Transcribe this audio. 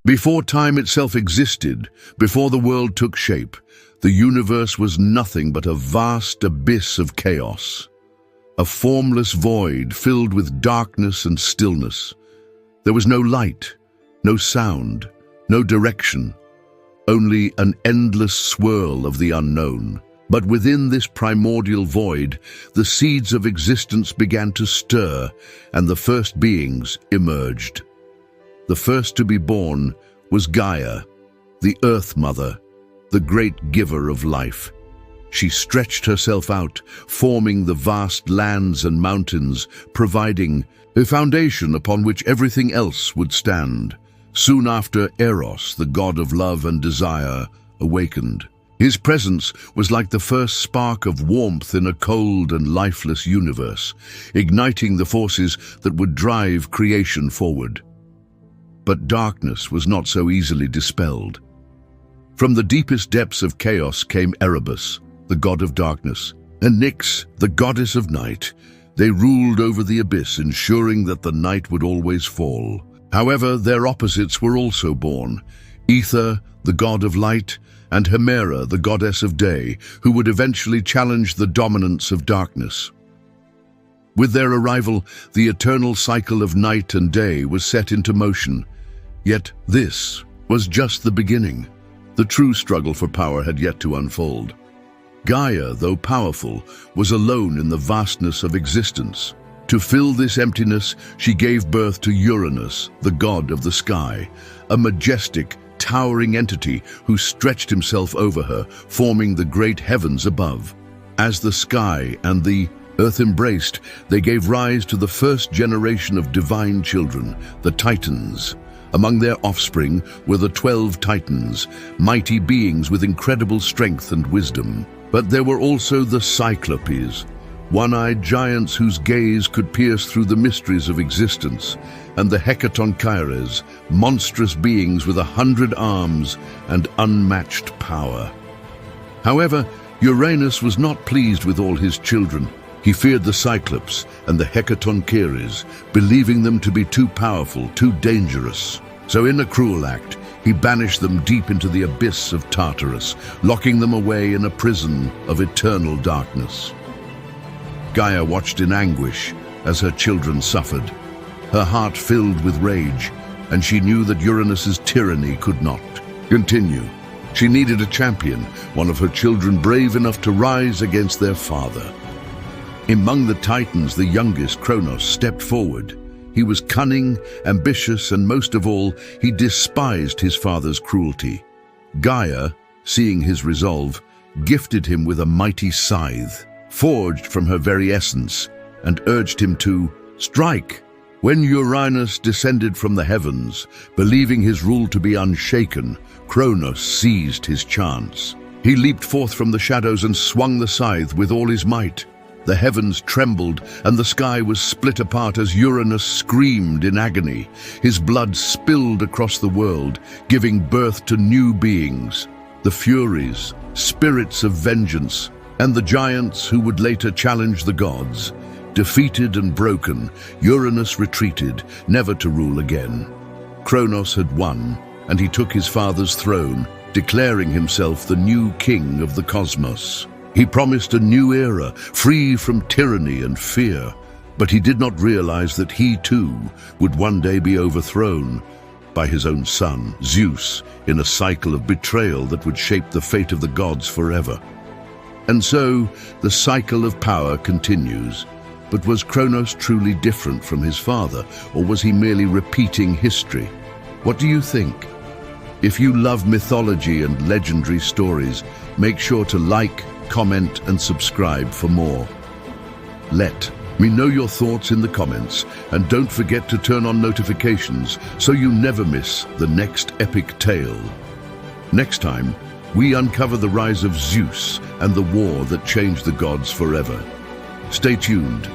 Before time itself existed, before the world took shape, the universe was nothing but a vast abyss of chaos. A formless void filled with darkness and stillness. There was no light, no sound, no direction, only an endless swirl of the unknown. But within this primordial void, the seeds of existence began to stir, and the first beings emerged. The first to be born was Gaia, the Earth Mother, the great giver of life. She stretched herself out, forming the vast lands and mountains, providing a foundation upon which everything else would stand. Soon after, Eros, the god of love and desire, awakened. His presence was like the first spark of warmth in a cold and lifeless universe, igniting the forces that would drive creation forward. But darkness was not so easily dispelled. From the deepest depths of chaos came Erebus, the god of darkness, and Nyx, the goddess of night. They ruled over the abyss, ensuring that the night would always fall. However, their opposites were also born: Ether, the god of light, and Hemera, the goddess of day, who would eventually challenge the dominance of darkness. With their arrival, the eternal cycle of night and day was set into motion. Yet this was just the beginning. The true struggle for power had yet to unfold. Gaia, though powerful, was alone in the vastness of existence. To fill this emptiness, she gave birth to Uranus, the god of the sky, a majestic, towering entity who stretched himself over her, forming the great heavens above. As the sky and the earth embraced, they gave rise to the first generation of divine children, the Titans. Among their offspring were the 12 Titans, mighty beings with incredible strength and wisdom. But there were also the Cyclopes, one-eyed giants whose gaze could pierce through the mysteries of existence, and the Hecatoncheires, monstrous beings with 100 arms and unmatched power. However, Uranus was not pleased with all his children. He feared the Cyclops and the Hecatoncheires, believing them to be too powerful, too dangerous. So in a cruel act, he banished them deep into the abyss of Tartarus, locking them away in a prison of eternal darkness. Gaia watched in anguish as her children suffered. Her heart filled with rage, and she knew that Uranus's tyranny could not continue. She needed a champion, one of her children brave enough to rise against their father. Among the Titans, the youngest, Kronos, stepped forward. He was cunning, ambitious, and most of all, he despised his father's cruelty. Gaia, seeing his resolve, gifted him with a mighty scythe, forged from her very essence, and urged him to strike. When Uranus descended from the heavens, believing his rule to be unshaken, Kronos seized his chance. He leaped forth from the shadows and swung the scythe with all his might. The heavens trembled, and the sky was split apart as Uranus screamed in agony. His blood spilled across the world, giving birth to new beings, the Furies, spirits of vengeance, and the giants who would later challenge the gods. Defeated and broken, Uranus retreated, never to rule again. Kronos had won, and he took his father's throne, declaring himself the new king of the cosmos. He promised a new era, free from tyranny and fear, but he did not realize that he too would one day be overthrown by his own son, Zeus, in a cycle of betrayal that would shape the fate of the gods forever. And so, the cycle of power continues. But was Kronos truly different from his father, or was he merely repeating history? What do you think? If you love mythology and legendary stories, make sure to like, comment, and subscribe for more. Let me know your thoughts in the comments, and don't forget to turn on notifications so you never miss the next epic tale. Next time, we uncover the rise of Zeus and the war that changed the gods forever. Stay tuned.